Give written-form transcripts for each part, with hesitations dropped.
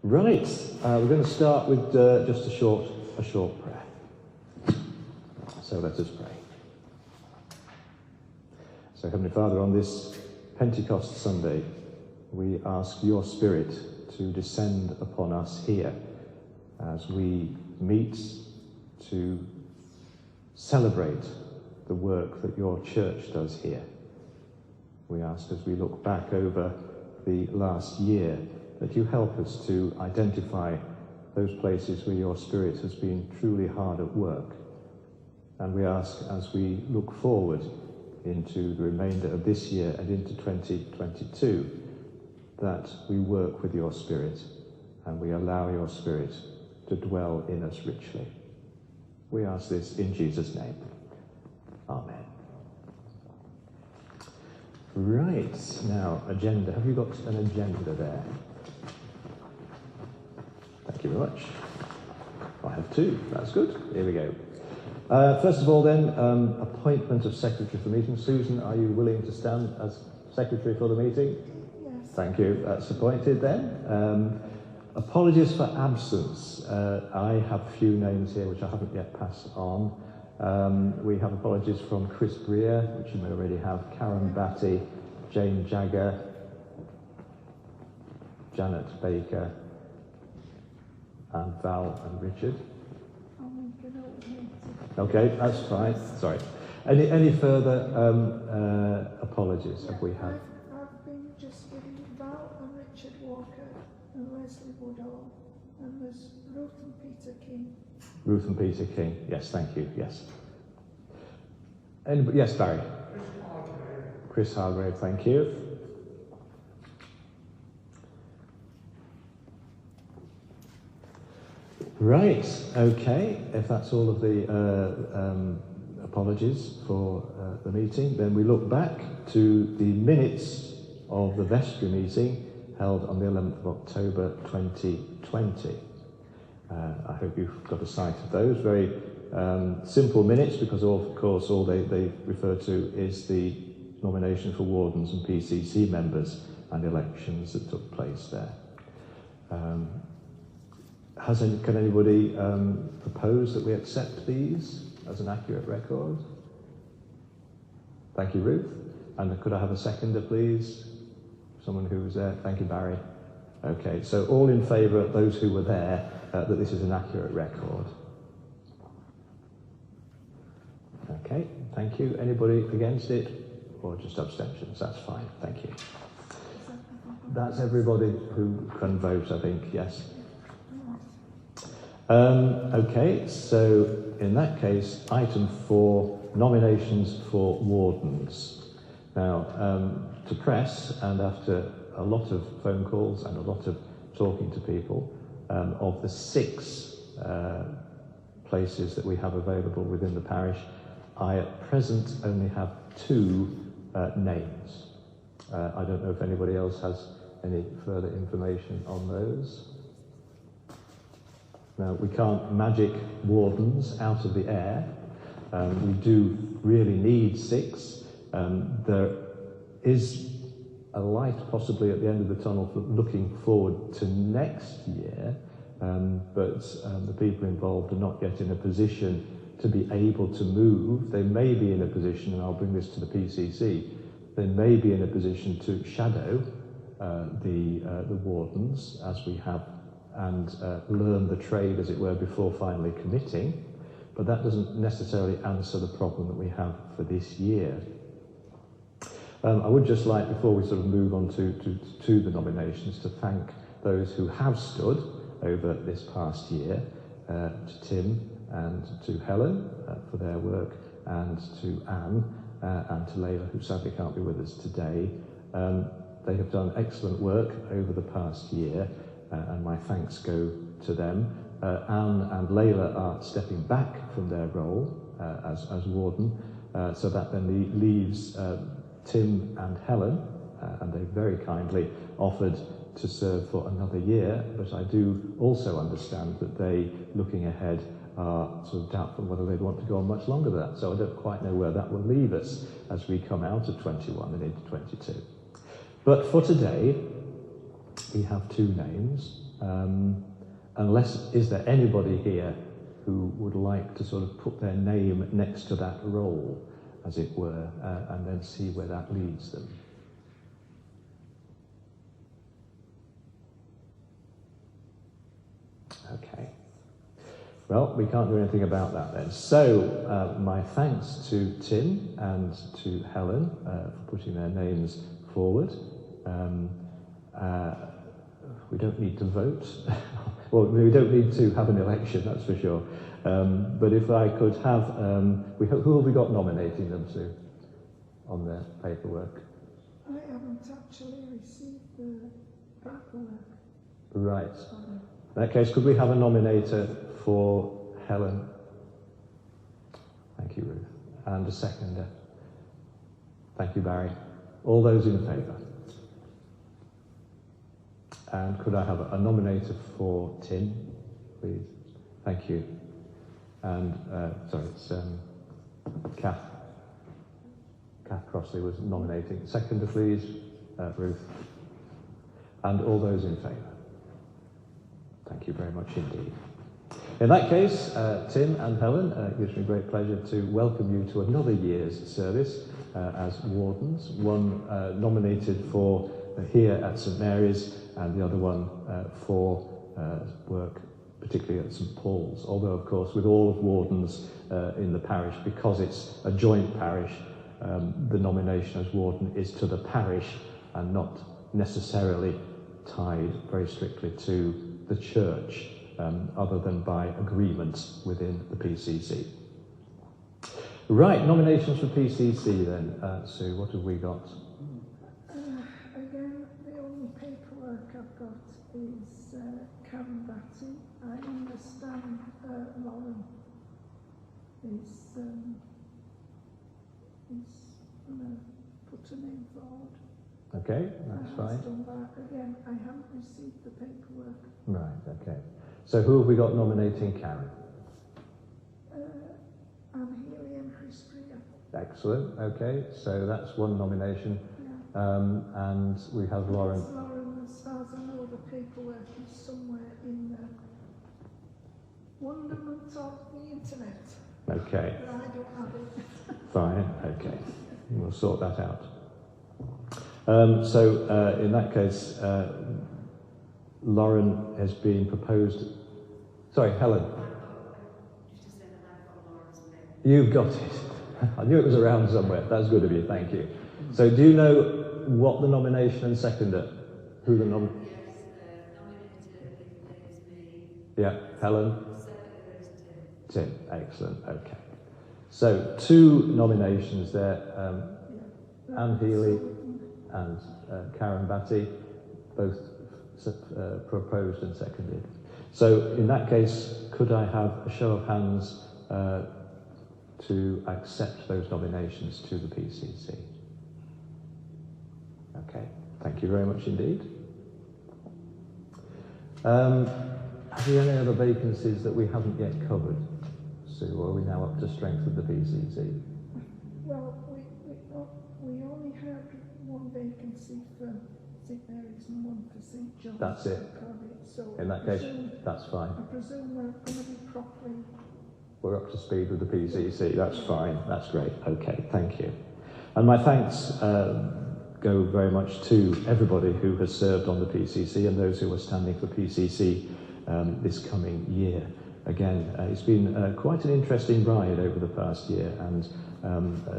Right, we're going to start with just a short prayer. So let us pray. So Heavenly Father, on this Pentecost Sunday, we ask your Spirit to descend upon us here as we meet to celebrate the work that your church does here. We ask as we look back over the last year that you help us to identify those places where your Spirit has been truly hard at work. And we ask as we look forward into the remainder of this year and into 2022 that we work with your Spirit and we allow your Spirit to dwell in us richly. We ask this in Jesus' name. Amen. Right, now, agenda. Have you got an agenda there? Thank you very much. I have two. That's good. Here we go. First of all, then, appointment of secretary for the meeting. Susan, are you willing to stand as secretary for the meeting? Yes. Thank you. That's appointed then. Apologies for absence. I have a few names here which I haven't yet passed on. We have apologies from Chris Greer, which you may already have, Karen Batty, Jane Jagger, Janet Baker, and Val and Richard. Okay, that's fine. Sorry. Any further apologies have we had? I've been just giving Val and Richard Walker and Leslie Woodall, and there's Ruth and Peter King. Ruth and Peter King. Yes, thank you. Yes. Anybody? Yes, Barry. Chris Hargrave. Thank you. Right, okay, if that's all of the apologies for the meeting, then we look back to the minutes of the vestry meeting held on the 11th of October 2020. I hope you've got a sight of those. Very simple minutes because, of course, all they refer to is the nomination for wardens and PCC members and elections that took place there. Can anybody propose that we accept these as an accurate record? Thank you, Ruth. And could I have a seconder, please? Someone who was there. Thank you, Barry. Okay, so all in favour, those who were there, that this is an accurate record. Okay, thank you. Anybody against it? Or just abstentions? That's fine. Thank you. That's everybody who can vote, I think, yes. Okay, so in that case, item 4, nominations for wardens. Now, to press, and after a lot of phone calls and a lot of talking to people, of the 6 places that we have available within the parish, I at present only have 2 names. I don't know if anybody else has any further information on those. Now, we can't magic wardens out of the air. We do really need 6. There is a light possibly at the end of the tunnel for looking forward to next year, but the people involved are not yet in a position to be able to move. They may be in a position, and I'll bring this to the PCC, they may be in a position to shadow the wardens as we have and learn the trade, as it were, before finally committing. But that doesn't necessarily answer the problem that we have for this year. I would just like, before we sort of move on to the nominations, to thank those who have stood over this past year, to Tim and to Helen for their work, and to Anne and to Layla, who sadly can't be with us today. They have done excellent work over the past year, and my thanks go to them. Anne and Layla are stepping back from their role as warden, so that then leaves Tim and Helen, and they very kindly offered to serve for another year, but I do also understand that they, looking ahead, are sort of doubtful whether they'd want to go on much longer than that, so I don't quite know where that will leave us as we come out of 21 and into 22. But for today, we have 2 names, Unless, is there anybody here who would like to sort of put their name next to that role, as it were, and then see where that leads them? Okay. Well, we can't do anything about that then. So, my thanks to Tim and to Helen for putting their names forward. We don't need to vote. Well, we don't need to have an election, that's for sure. But if I could have, who have we got nominating them to on their paperwork? I haven't actually received the paperwork. Right. In that case, could we have a nominator for Helen? Thank you, Ruth. And a seconder. Thank you, Barry. All those in favour? And could I have a nominator for Tim, please? Thank you. And, sorry, it's Kath. Kath Crossley was nominating. Seconder, please, Ruth. And all those in favour? Thank you very much indeed. In that case, Tim and Helen, it gives me great pleasure to welcome you to another year's service as Wardens, one nominated for here at St Mary's and the other one for work particularly at St Paul's, although of course with all of Wardens in the parish, because it's a joint parish, the nomination as Warden is to the parish and not necessarily tied very strictly to the church, other than by agreement within the PCC. Right, nominations for PCC then. Sue, what have we got? Again, the only paperwork I've got is Karen Batty. I understand Lauren is going to put her name forward. Okay, that's fine. Done that. Again, I haven't received the paperwork. Right, okay. So who have we got nominating Karen? Anne Healy and Chris Priya. Excellent, okay. So that's one nomination. Yeah. And we have Lauren. Lauren, as far as I know, the paperwork is somewhere in the wonderment of the internet. Okay. But I don't have it. Fine, okay. We'll sort that out. So in that case, Lauren has been proposed. Sorry, Helen. You've got it. I knew it was around somewhere. That's good of you. Thank you. So, do you know what the nomination and seconder? Who the nominator? Yes, nominated is me. Yeah, Helen. Seconder is Tim. Excellent. Okay. So, two nominations there. Anne Healy and Karen Batty, both proposed and seconded. So in that case, could I have a show of hands to accept those nominations to the PCC? Okay, thank you very much indeed. Are there any other vacancies that we haven't yet covered, Sue, or are we now up to strength with the PCC? Well, we only had one vacancy for St Mary's and one for St John's. That's it. So In that case, that's fine. I presume we're going to be properly. We're up to speed with the PCC. That's fine. That's great. Okay, thank you. And my thanks go very much to everybody who has served on the PCC and those who are standing for PCC this coming year. Again, it's been quite an interesting ride over the past year, and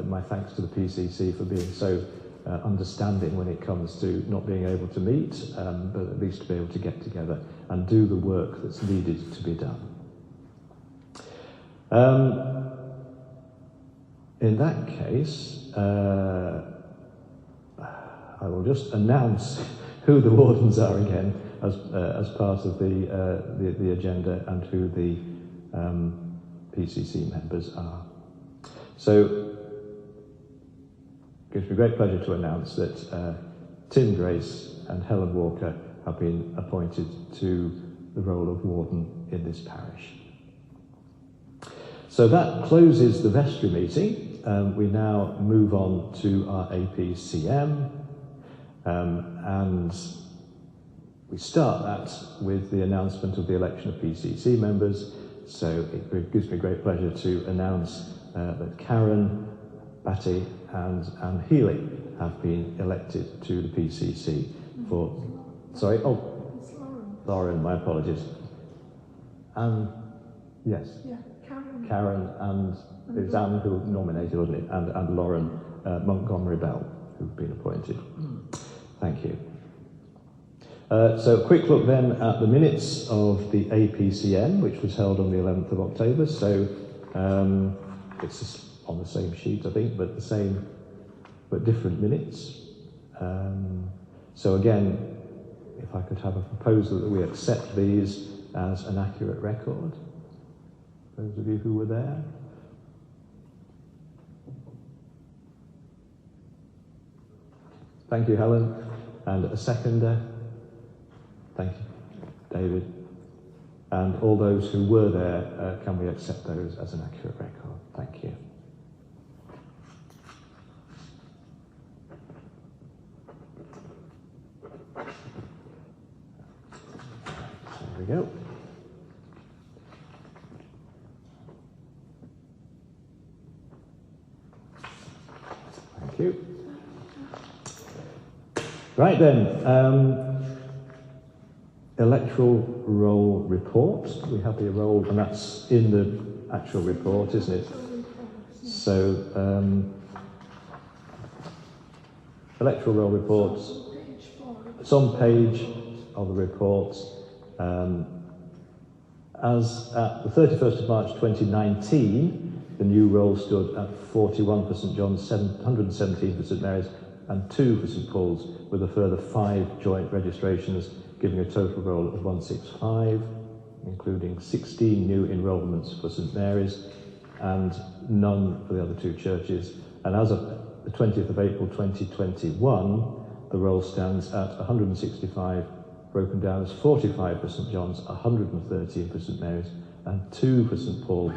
my thanks to the PCC for being so understanding when it comes to not being able to meet, but at least to be able to get together and do the work that's needed to be done. In that case, I will just announce who the Wardens are again as part of the agenda and who the PCC members are. So, it gives me great pleasure to announce that Tim Grace and Helen Walker have been appointed to the role of Warden in this parish. So that closes the vestry meeting. We now move on to our APCM, and We start that with the announcement of the election of PCC members, so it gives me great pleasure to announce that Karen, Batty and Anne Healy have been elected to the PCC for... Sorry? Oh, It's Lauren. Lauren, my apologies. And yes, Yeah, Karen. Karen and it was Anne who nominated, wasn't it? And Lauren Montgomery Bell, who've been appointed. Thank you. So a quick look then at the minutes of the APCM, which was held on the 11th of October. So it's on the same sheet, I think, but the same, but different minutes. So again, if I could have a proposal that we accept these as an accurate record. Those of you who were there. Thank you, Helen. And a seconder. Thank you, David. And all those who were there, can we accept those as an accurate record? Thank you. There we go. Thank you. Right then, electoral roll report. We have the roll, and that's in the actual report, isn't it? So, electoral roll report. It's on page of the report. As at the 31st of March 2019, the new roll stood at 41 for St John's, 117 for St Mary's, and 2 for St Paul's, with a further 5 joint registrations, giving a total roll of 165, including 16 new enrolments for St Mary's and none for the other 2 churches. And as of the 20th of April 2021, the roll stands at 165, broken down as 45 for St John's, 113 for St Mary's, and 2 for St Paul's,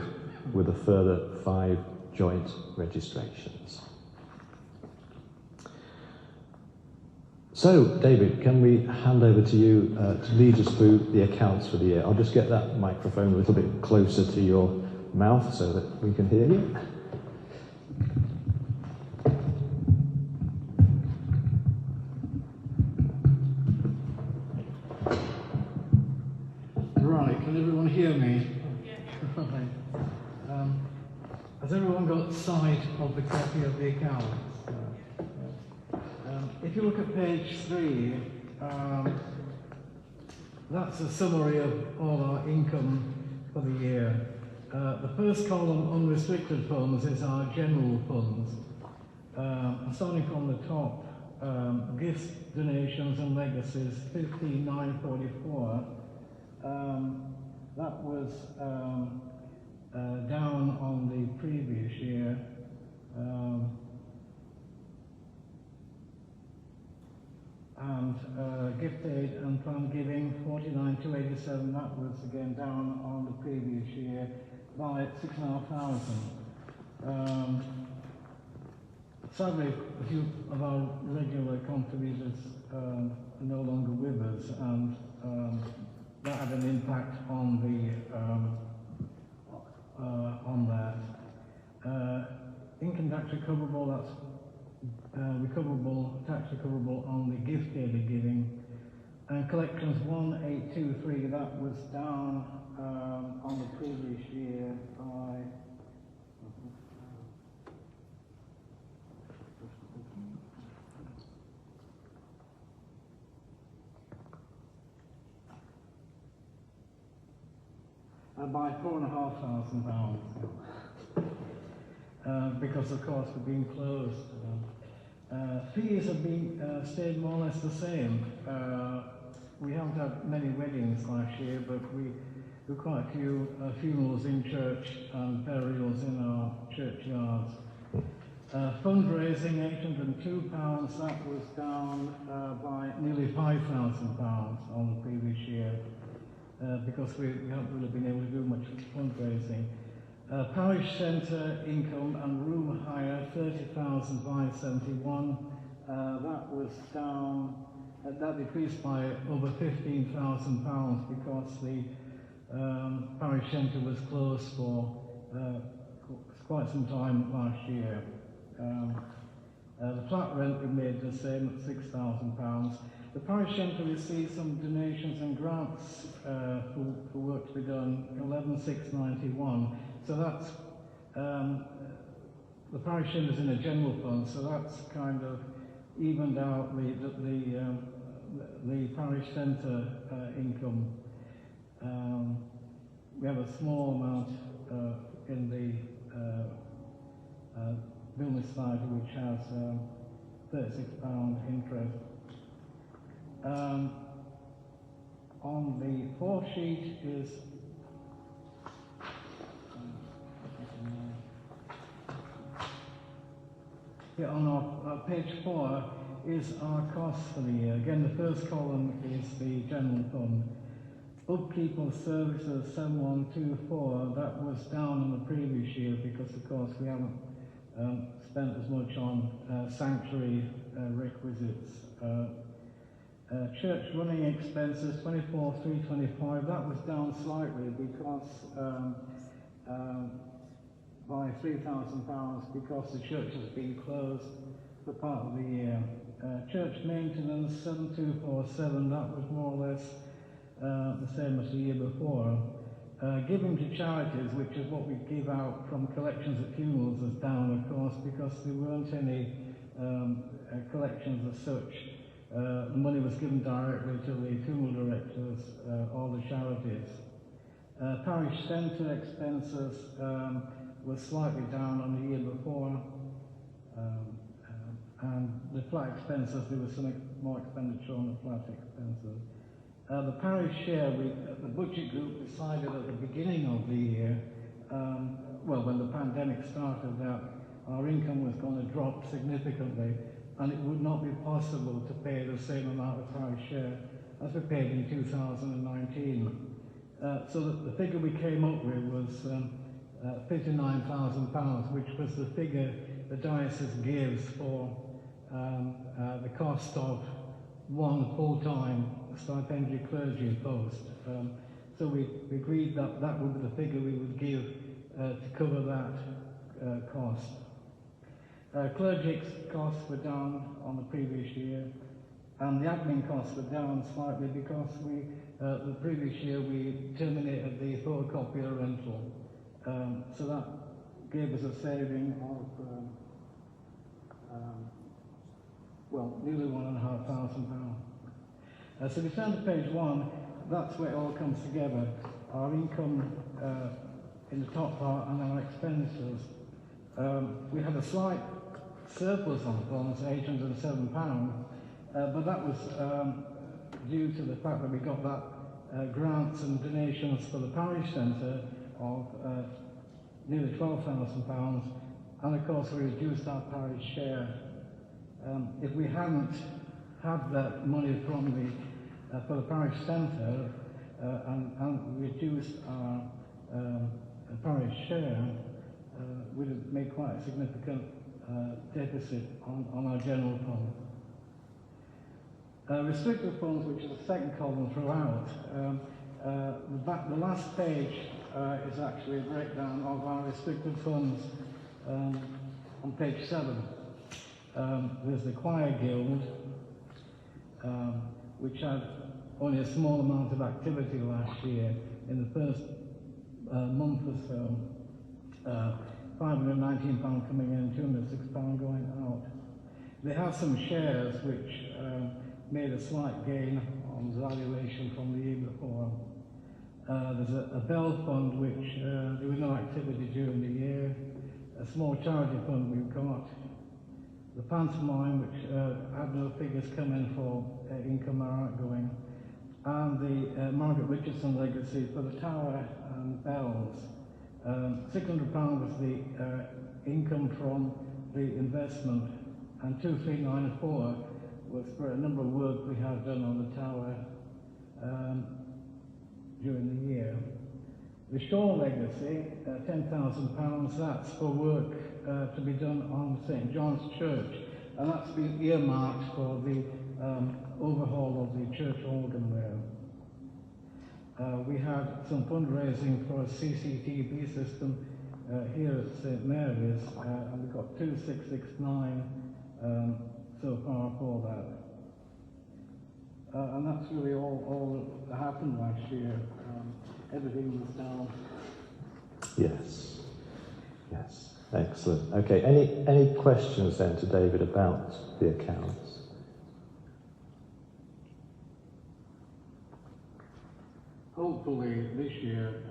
with a further 5 joint registrations. So, David, can we hand over to you to lead us through the accounts for the year? I'll just get that microphone a little bit closer to your mouth so that we can hear you. Right, can everyone hear me? Yeah. Right. Has everyone got sight of the copy of the accounts? If you look at page 3, that's a summary of all our income for the year. The first column, unrestricted funds, is our general funds. Starting from the top, gifts, donations and legacies, 15,944. That was down on the previous year. And gift aid and planned giving, 49,287. That was again down on the previous year by 6,500. Sadly, a few of our regular contributors are no longer with us, and that had an impact on that. Income tax recoverable, that's tax recoverable on the gift aid giving, and collections 1823, that was down on the previous year by £4,500, because of course we've been closed. Fees have been stayed more or less the same. We haven't had many weddings last year, but we do quite a few funerals in church and burials in our churchyards. Fundraising, £802, that was down by nearly £5,000 on the previous year, because we haven't really been able to do much fundraising. Parish centre income and room hire, 30,571. That was down that decreased by over £15,000 because the parish centre was closed for quite some time last year. The flat rent remained the same at £6,000. The parish centre received some donations and grants for work to be done, 11,691. So that's the parish centre is in a general fund, so that's kind of evened out the parish centre income. We have a small amount in the building society which has £36 interest. On the fourth sheet is on our page 4 is our costs for the year. Again, the first column is the general fund. Upkeep of services 7124, that was down in the previous year because of course we haven't spent as much on sanctuary requisites. Church running expenses 24,325, that was down slightly because by £3,000 because the church has been closed for part of the year. Church maintenance 7247, that was more or less the same as the year before. Giving to charities, which is what we give out from collections at funerals, is down, of course, because there weren't any collections as such. The money was given directly to the funeral directors, all the charities. Parish centre expenses was slightly down on the year before. And the flat expenses, there was some more expenditure on the flat expenses. The parish share, the budget group decided at the beginning of the year, well, when the pandemic started, that our income was going to drop significantly and it would not be possible to pay the same amount of parish share as we paid in 2019. So the figure we came up with was £59,000, which was the figure the diocese gives for the cost of one full-time stipendiary clergy post. So we agreed that that would be the figure we would give to cover that cost. Clergy costs were down on the previous year, and the admin costs were down slightly because the previous year we terminated the photocopier rental. So that gave us a saving of well, nearly £1,500. So we turn to page 1, that's where it all comes together. Our income in the top part and our expenditures. We had a slight surplus on funds, £807, but that was due to the fact that we got that grants and donations for the parish centre of nearly £12,000, and of course we reduced our parish share. If we hadn't had that money from the for the parish centre and reduced our parish share, we'd have made quite a significant deficit on our general fund. Restricted funds, which is the second column throughout, the last page is actually a breakdown of our restricted funds on page 7. There's the choir guild, which had only a small amount of activity last year. In the first month or so, £519 coming in, £206 going out. They have some shares which made a slight gain on valuation from the year before. There's a bell fund which there was no activity during the year. A small charity fund we've got. The pantomime, which had no figures come in for income or outgoing, and the Margaret Richardson legacy for the tower and bells. £600 was the income from the investment, and 2394 was for a number of work we had done on the tower during the year. The Shaw legacy, £10,000, that's for work to be done on St John's Church, and that's been earmarked for the overhaul of the church organ there. We had some fundraising for a CCTV system here at St Mary's, and we got 2,669 so far for that. And that's really all that happened last year. Everything was down. Yes. Yes. Excellent. Okay. Any questions then to David about the accounts? Hopefully this year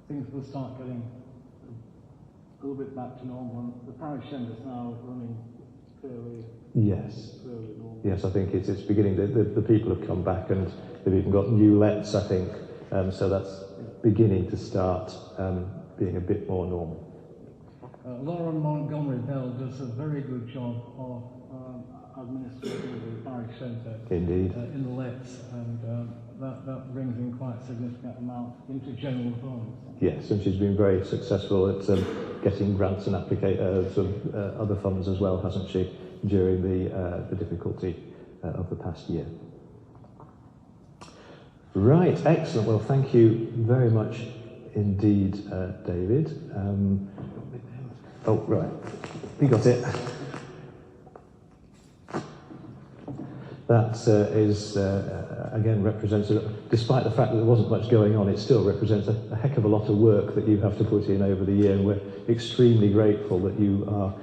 things will start getting a little bit back to normal. The parish centre is now running fairly normal. Yes, I think it's beginning. The people have come back and they've even got new lets, I think. So that's beginning to start being a bit more normal. Lauren Montgomery Bell does a very good job of administrating the parish centre. Indeed. In the lets, and that brings in quite a significant amount into general funds. Yes, and she's been very successful at getting grants and other funds as well, hasn't she, during the difficulty of the past year. Right, excellent. Well, thank you very much indeed, David. Oh, right, you got it. That again represents, despite the fact that there wasn't much going on, it still represents a heck of a lot of work that you have to put in over the year, and we're extremely grateful that you are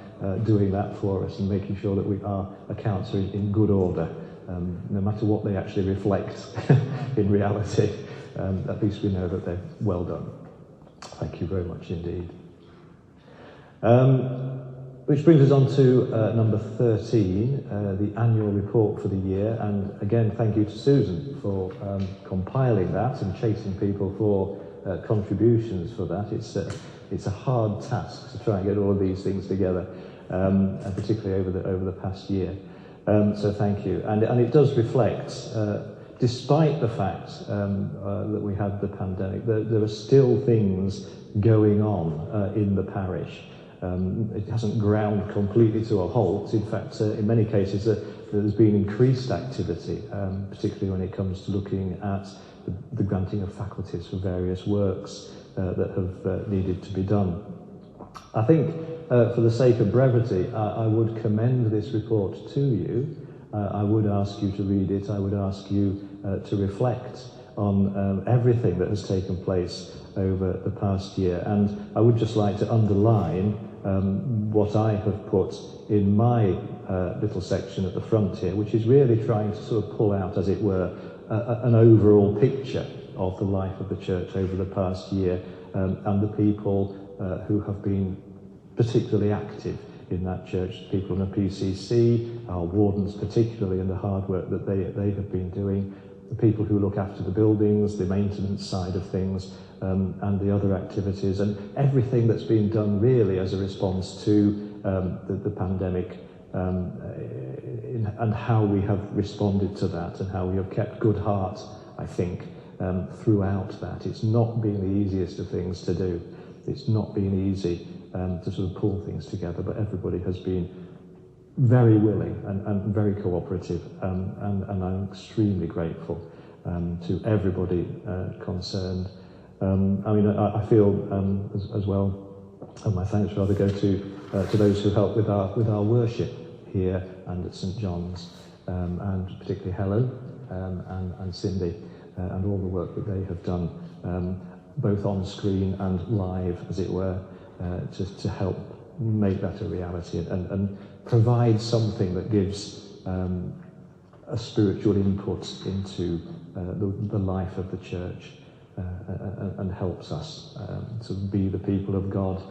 doing that for us and making sure that our accounts are in good order, no matter what they actually reflect in reality. At least we know that they're well done. Thank you very much indeed. Which brings us on to number 13, the annual report for the year. And again, thank you to Susan for compiling that and chasing people for contributions for that. It's a hard task to try and get all of these things together, and particularly over the past year. So thank you. And it does reflect, despite the fact that we had the pandemic, there are still things going on in the parish. It hasn't ground completely to a halt. In fact, in many cases, there's been increased activity, particularly when it comes to looking at the granting of faculties for various works that have needed to be done. I think, for the sake of brevity, I would commend this report to you. I would ask you to read it. I would ask you to reflect on everything that has taken place over the past year. And I would just like to underline what I have put in my little section at the front here, which is really trying to sort of pull out, as it were, an overall picture of the life of the church over the past year, and the people who have been particularly active in that church, people in the PCC, our wardens particularly, and the hard work that they have been doing, the people who look after the buildings, the maintenance side of things, and the other activities, and everything that's been done really as a response to the pandemic, and how we have responded to that, and how we have kept good heart, I think, throughout that. It's not been the easiest of things to do. It's not been easy to sort of pull things together, but everybody has been very willing and very cooperative, and I'm extremely grateful to everybody concerned. I mean, I feel as well, and my thanks rather go to those who helped with our worship here and at St John's, and particularly Helen and Cindy, and all the work that they have done, both on screen and live, as it were, to help make that a reality and provide something that gives a spiritual input into the life of the church, and helps us to be the people of God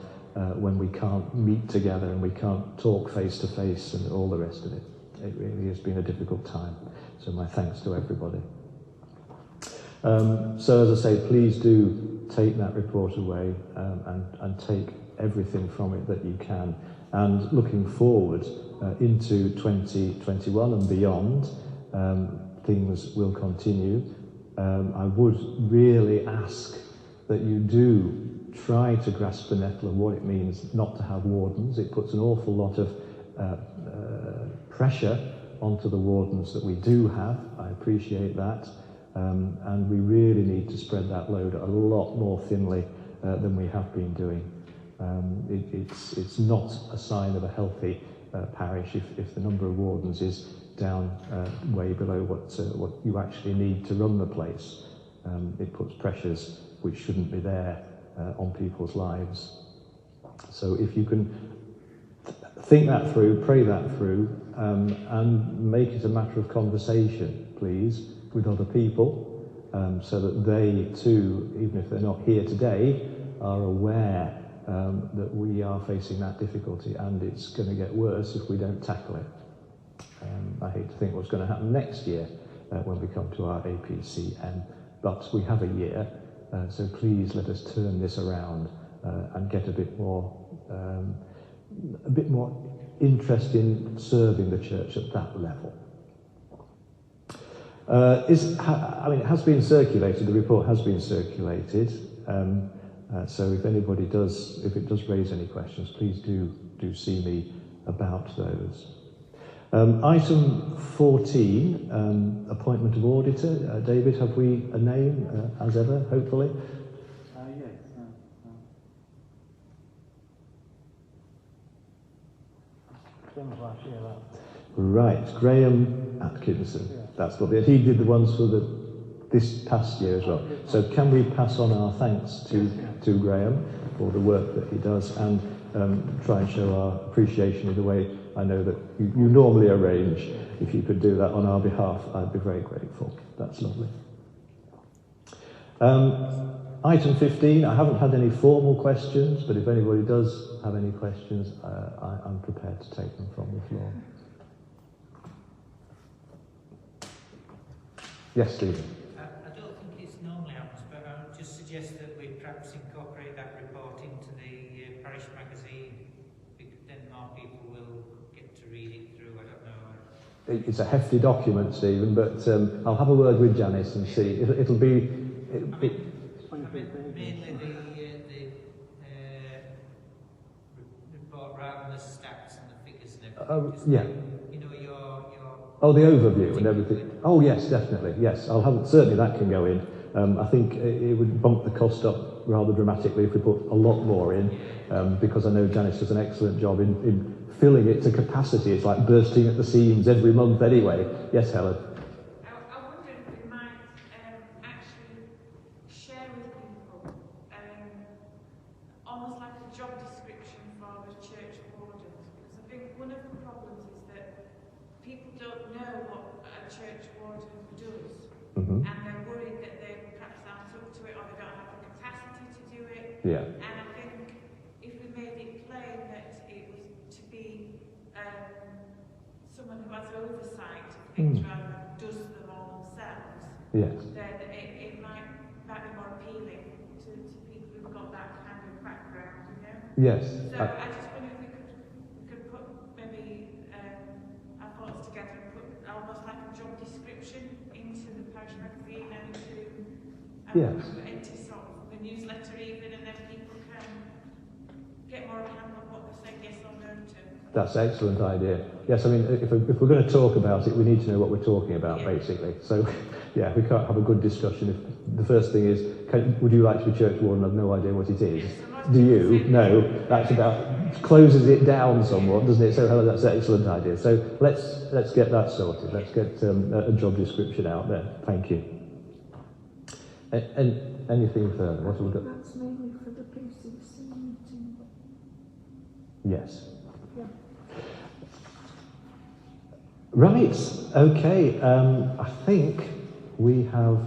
when we can't meet together and we can't talk face to face and all the rest of it. It really has been a difficult time. So my thanks to everybody. So as I say, please do take that report away, and take everything from it that you can. And looking forward into 2021 and beyond, things will continue. I would really ask that you do try to grasp the nettle of what it means not to have wardens. It puts an awful lot of pressure onto the wardens that we do have. I appreciate that. And we really need to spread that load a lot more thinly than we have been doing. It's not a sign of a healthy parish if the number of wardens is down way below what you actually need to run the place. It puts pressures which shouldn't be there on people's lives. So if you can think that through, pray that through, and make it a matter of conversation, please, with other people, so that they too, even if they're not here today, are aware that we are facing that difficulty, and it's going to get worse if we don't tackle it. I hate to think what's going to happen next year when we come to our APCM, but we have a year, so please let us turn this around and get a bit more interest in serving the church at that level. It has been circulated, the report has been circulated, so if anybody does, if it does raise any questions, please do see me about those. Item 14, appointment of auditor. David, have we a name, as ever, hopefully? Yes. Last year, that. Right, Graham Atkinson. Yeah. That's lovely. He did the ones for this past year as well. So can we pass on our thanks to Graham for the work that he does, and try and show our appreciation in the way I know that you normally arrange. If you could do that on our behalf, I'd be very grateful. That's lovely. Item 15, I haven't had any formal questions, but if anybody does have any questions, I'm prepared to take them from the floor. Yes, Stephen. I don't think it's normally happens, but I would just suggest that we perhaps incorporate that report into the parish magazine, because then more people will get to read it through. I don't know. It's a hefty document, Stephen, but I'll have a word with Janice and see. It'll be... Mainly the report rather than the stats and the figures and everything. Just yeah. You know, your Oh, the overview and everything. Oh, yes, definitely. Yes, I'll have certainly that can go in. I think it would bump the cost up rather dramatically if we put a lot more in, because I know Janice does an excellent job in filling it to capacity. It's like bursting at the seams every month anyway. Yes, Helen. I wonder if we might actually share with people almost like a job description for the church wardens, because I think one of the problems is that people don't know what a church warden does, and they're worried that they perhaps aren't up to it or they don't have the capacity to do it. Yeah. And I think if we made it plain that it was to be someone who has oversight of things rather than does them all themselves, Yes. then it might be more appealing to people who've got that kind of background, you know? Yes. So I just wonder if we could put maybe our thoughts together and put almost like a job description into the parish magazine and into sort of the newsletter even, and then people can get more of a handle on what they say yes or no to. That's an excellent idea. Yes, I mean, if we're going to talk about it, we need to know what we're talking about, basically. So, yeah, we can't have a good discussion if the first thing is, would you like to be church warden? I've no idea what it is. Do you? No. That's about, closes it down somewhat, doesn't it? So, Helen, that's an excellent idea. So, let's get that sorted. Let's get a job description out there. Thank you. And anything further? What have we got? That's mainly for the PCC meeting. Yes. Yeah. Right, okay, I think we have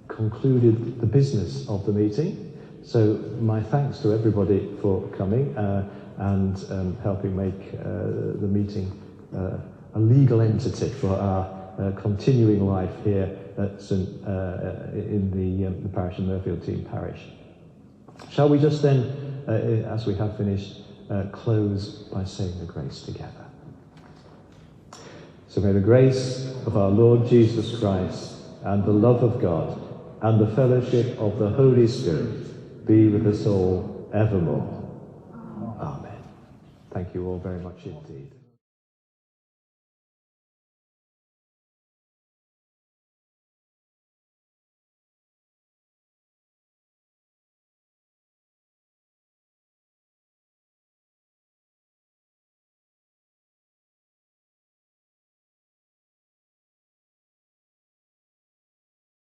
concluded the business of the meeting. So my thanks to everybody for coming and helping make the meeting a legal entity for our continuing life here at in the parish of Murfield Team Parish. Shall we just then, as we have finished, close by saying the grace together? So may the grace of our Lord Jesus Christ and the love of God and the fellowship of the Holy Spirit be with us all evermore. Amen. Thank you all very much indeed.